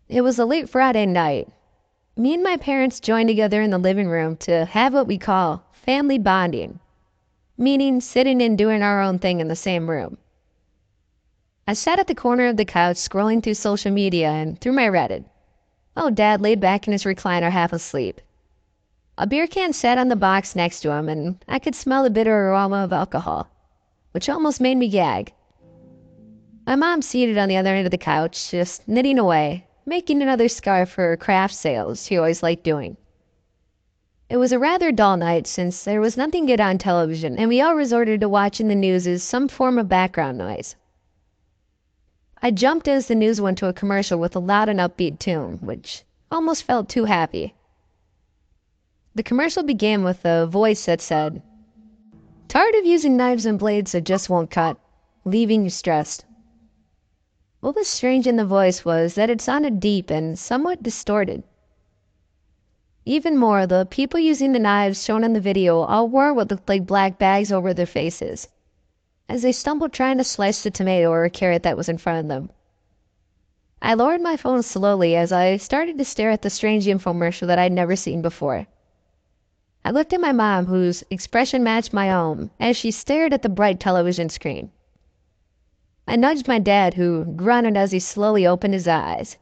It was a late Friday night. Me and my parents joined together in the living room to have what we call family bonding, meaning sitting and doing our own thing in the same room. I sat at the corner of the couch scrolling through social media and through my Reddit, while Dad laid back in his recliner half asleep. A beer can sat on the box next to him, and I could smell the bitter aroma of alcohol, which almost made me gag. My mom seated on the other end of the couch, just knitting away, making another scarf for craft sales she always liked doing. It was a rather dull night since there was nothing good on television, and we all resorted to watching the news as some form of background noise. I jumped as the news went to a commercial with a loud and upbeat tune, which almost felt too happy. The commercial began with a voice that said, "Tired of using knives and blades that just won't cut, leaving you stressed." What was strange in the voice was that it sounded deep and somewhat distorted. Even more, the people using the knives shown in the video all wore what looked like black bags over their faces, as they stumbled trying to slice the tomato or carrot that was in front of them. I lowered my phone slowly as I started to stare at the strange infomercial that I'd never seen before. I looked at my mom, whose expression matched my own, as she stared at the bright television screen. I nudged my dad, who grunted as he slowly opened his eyes.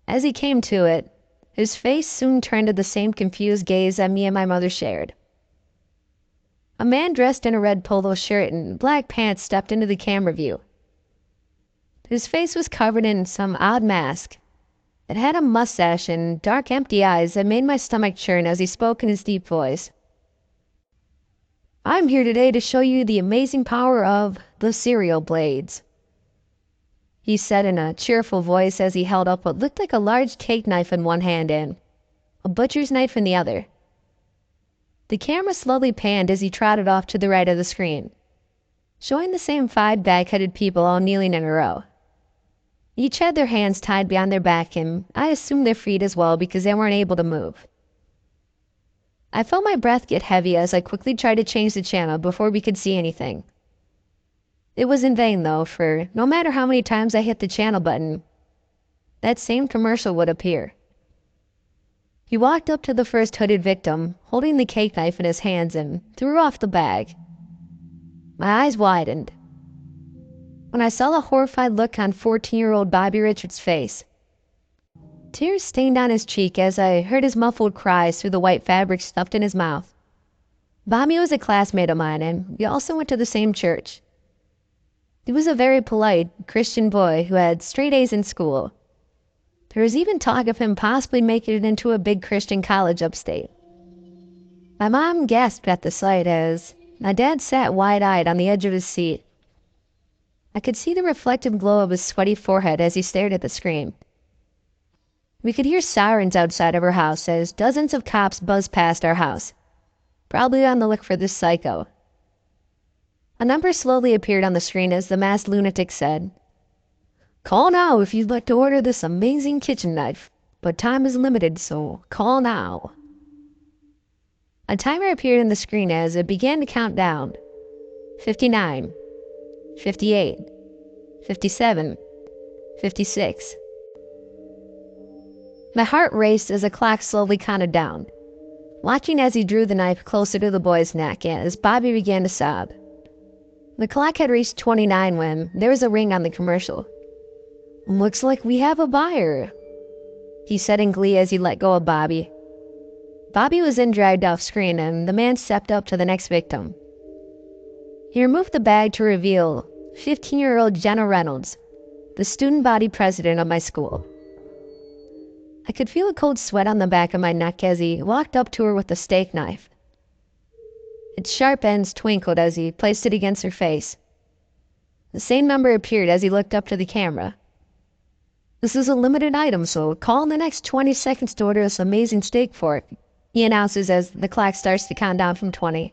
As he came to it, his face soon turned to the same confused gaze that me and my mother shared. A man dressed in a red polo shirt and black pants stepped into the camera view. His face was covered in some odd mask. It had a mustache and dark, empty eyes that made my stomach churn as he spoke in his deep voice. "I'm here today to show you the amazing power of the cereal blades," he said in a cheerful voice as he held up what looked like a large cake knife in one hand and a butcher's knife in the other. The camera slowly panned as he trotted off to the right of the screen, showing the same 5 bag-headed people all kneeling in a row. Each had their hands tied behind their back, and I assumed their feet as well because they weren't able to move. I felt my breath get heavy as I quickly tried to change the channel before we could see anything. It was in vain, though, for no matter how many times I hit the channel button, that same commercial would appear. He walked up to the first hooded victim, holding the cake knife in his hands, and threw off the bag. My eyes widened when I saw the horrified look on 14-year-old Bobby Richards' face. Tears stained on his cheek as I heard his muffled cries through the white fabric stuffed in his mouth. Bobby was a classmate of mine, and we also went to the same church. He was a very polite Christian boy who had straight A's in school. There was even talk of him possibly making it into a big Christian college upstate. My mom gasped at the sight as my dad sat wide-eyed on the edge of his seat. I could see the reflective glow of his sweaty forehead as he stared at the screen. We could hear sirens outside of our house as dozens of cops buzzed past our house, probably on the look for this psycho. A number slowly appeared on the screen as the masked lunatic said, "Call now if you'd like to order this amazing kitchen knife, but time is limited, so call now." A timer appeared on the screen as it began to count down. 59, 58, 57, 56. My heart raced as the clock slowly counted down, watching as he drew the knife closer to the boy's neck as Bobby began to sob. The clock had reached 29 when there was a ring on the commercial. "Looks like we have a buyer," he said in glee as he let go of Bobby. Bobby was then dragged off screen and the man stepped up to the next victim. He removed the bag to reveal 15-year-old Jenna Reynolds, the student body president of my school. I could feel a cold sweat on the back of my neck as he walked up to her with the steak knife. Its sharp ends twinkled as he placed it against her face. The same number appeared as he looked up to the camera. "This is a limited item, so call in the next 20 seconds to order this amazing steak fork," he announces as the clock starts to count down from 20.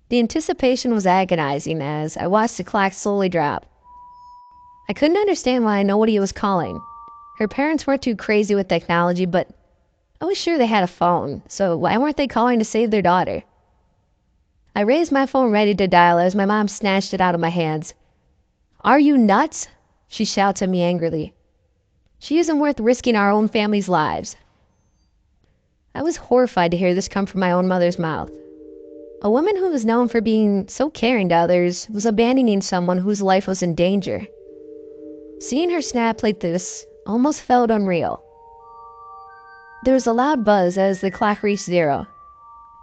The anticipation was agonizing as I watched the clock slowly drop. I couldn't understand why nobody was calling. Her parents weren't too crazy with technology, but I was sure they had a phone, so why weren't they calling to save their daughter? I raised my phone ready to dial as my mom snatched it out of my hands. "Are you nuts?" she shouts at me angrily. She isn't worth risking our own family's lives." I was horrified to hear this come from my own mother's mouth. A woman who was known for being so caring to others was abandoning someone whose life was in danger. Seeing her snap like this almost felt unreal. There was a loud buzz as the clock reached 0.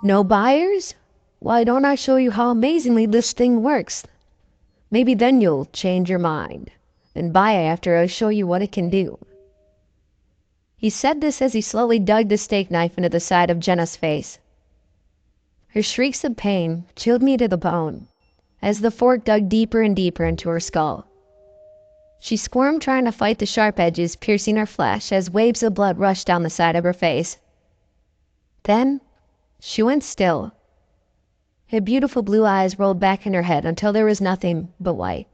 "No buyers? Why don't I show you how amazingly this thing works? Maybe then you'll change your mind and buy after I show you what it can do." He said this as he slowly dug the steak knife into the side of Jenna's face. Her shrieks of pain chilled me to the bone as the fork dug deeper and deeper into her skull. She squirmed, trying to fight the sharp edges piercing her flesh as waves of blood rushed down the side of her face. Then she went still. Her beautiful blue eyes rolled back in her head until there was nothing but white.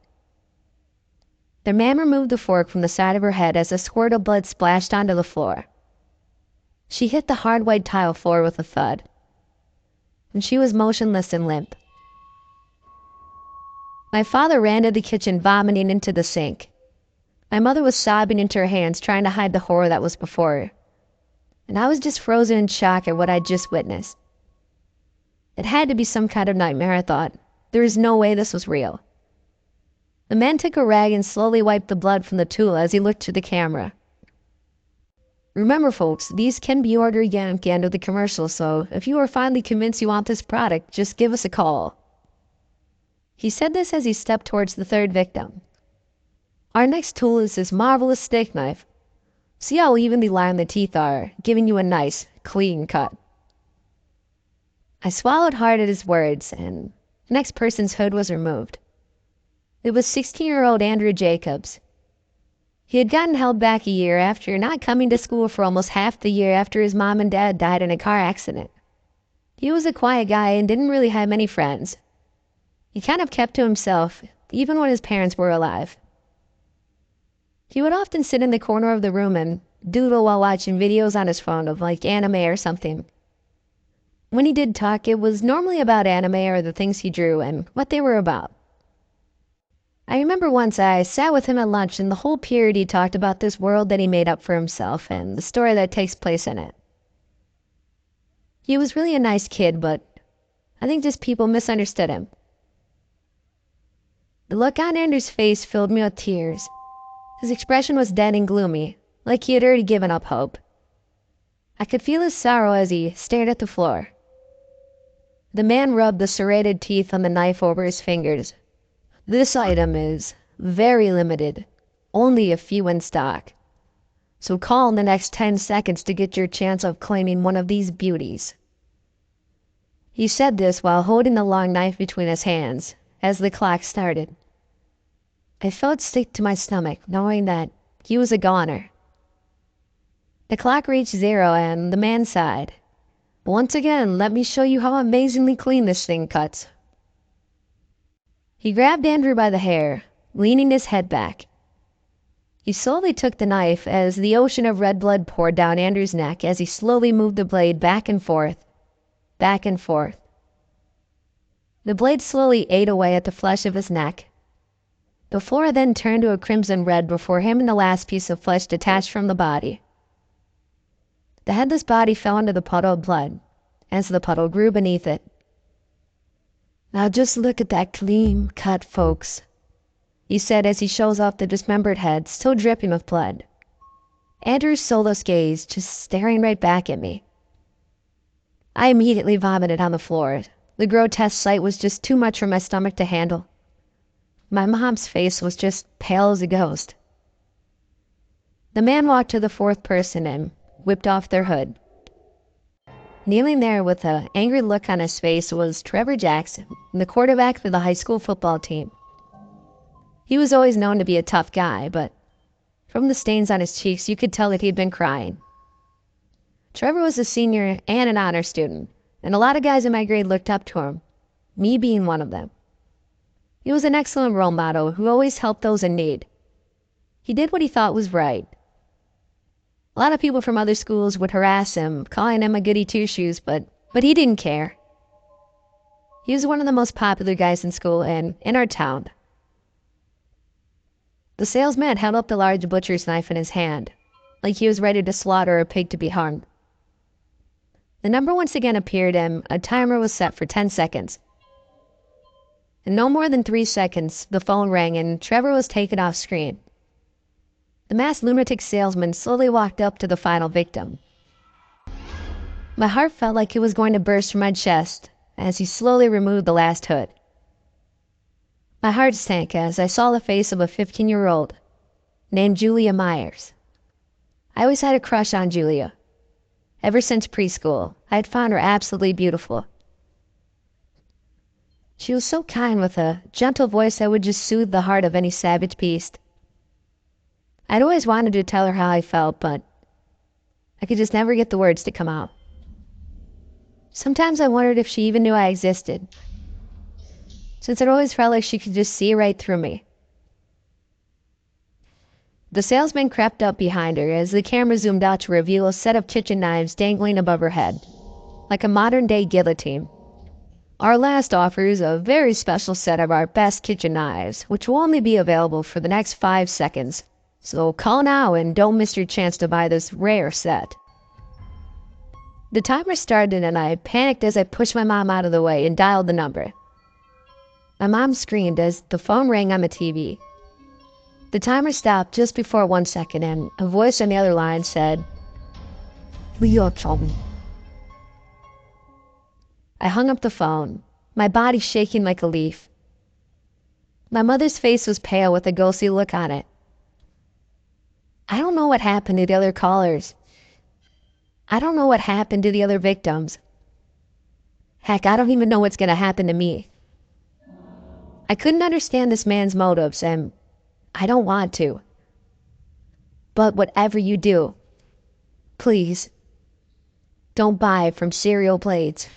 The man removed the fork from the side of her head as a squirt of blood splashed onto the floor. She hit the hard white tile floor with a thud, and she was motionless and limp. My father ran to the kitchen, vomiting into the sink. My mother was sobbing into her hands, trying to hide the horror that was before her. And I was just frozen in shock at what I'd just witnessed. It had to be some kind of nightmare, I thought. There was no way this was real. The man took a rag and slowly wiped the blood from the tool as he looked to the camera. "Remember, folks, these can be ordered again at the end of the commercial, so if you are finally convinced you want this product, just give us a call." He said this as he stepped towards the third victim. "Our next tool is this marvelous steak knife. See how evenly lined the teeth are, giving you a nice, clean cut." I swallowed hard at his words, and the next person's hood was removed. It was 16-year-old Andrew Jacobs. He had gotten held back a year after not coming to school for almost half the year after his mom and dad died in a car accident. He was a quiet guy and didn't really have many friends. He kind of kept to himself, even when his parents were alive. He would often sit in the corner of the room and doodle while watching videos on his phone of like anime or something. When he did talk, it was normally about anime or the things he drew and what they were about. I remember once I sat with him at lunch, and the whole period he talked about this world that he made up for himself and the story that takes place in it. He was really a nice kid, but I think just people misunderstood him. The look on Andrew's face filled me with tears. His expression was dead and gloomy, like he had already given up hope. I could feel his sorrow as he stared at the floor. The man rubbed the serrated teeth on the knife over his fingers. "This item is very limited, only a few in stock. So call in the next 10 seconds to get your chance of claiming one of these beauties." He said this while holding the long knife between his hands as the clock started. I felt sick to my stomach knowing that he was a goner. The clock reached 0 and the man sighed. "Once again, let me show you how amazingly clean this thing cuts." He grabbed Andrew by the hair, leaning his head back. He slowly took the knife as the ocean of red blood poured down Andrew's neck as he slowly moved the blade back and forth, back and forth. The blade slowly ate away at the flesh of his neck. The floor then turned to a crimson red before him and the last piece of flesh detached from the body. The headless body fell into the puddle of blood as the puddle grew beneath it. "Now just look at that clean cut, folks," he said as he shows off the dismembered head, still dripping with blood. Andrew's soulless gaze just staring right back at me. I immediately vomited on the floor. The grotesque sight was just too much for my stomach to handle. My mom's face was just pale as a ghost. The man walked to the fourth person and whipped off their hood. Kneeling there with an angry look on his face was Trevor Jackson, the quarterback for the high school football team. He was always known to be a tough guy, but from the stains on his cheeks, you could tell that he'd been crying. Trevor was a senior and an honor student, and a lot of guys in my grade looked up to him, me being one of them. He was an excellent role model who always helped those in need. He did what he thought was right. A lot of people from other schools would harass him, calling him a goody two-shoes, but he didn't care. He was one of the most popular guys in school and in our town. The salesman held up the large butcher's knife in his hand, like he was ready to slaughter a pig to be hung. The number once again appeared and a timer was set for 10 seconds. In no more than 3 seconds, the phone rang and Trevor was taken off screen. The masked lunatic salesman slowly walked up to the final victim. My heart felt like it was going to burst from my chest as he slowly removed the last hood. My heart sank as I saw the face of a 15-year-old named Julia Myers. I always had a crush on Julia. Ever since preschool, I had found her absolutely beautiful. She was so kind with a gentle voice that would just soothe the heart of any savage beast. I'd always wanted to tell her how I felt, but I could just never get the words to come out. Sometimes I wondered if she even knew I existed, since it always felt like she could just see right through me. The salesman crept up behind her as the camera zoomed out to reveal a set of kitchen knives dangling above her head, like a modern-day guillotine. Our last offers a very special set of our best kitchen knives, which will only be available for the next 5 seconds. So call now and don't miss your chance to buy this rare set. The timer started and I panicked as I pushed my mom out of the way and dialed the number. My mom screamed as the phone rang on the TV. The timer stopped just before 1 second and a voice on the other line said, "Leo told me." I hung up the phone, my body shaking like a leaf. My mother's face was pale with a ghostly look on it. I don't know what happened to the other callers. I don't know what happened to the other victims. Heck, I don't even know what's going to happen to me. I couldn't understand this man's motives, and I don't want to. But whatever you do, please, don't buy from Cereal Blades.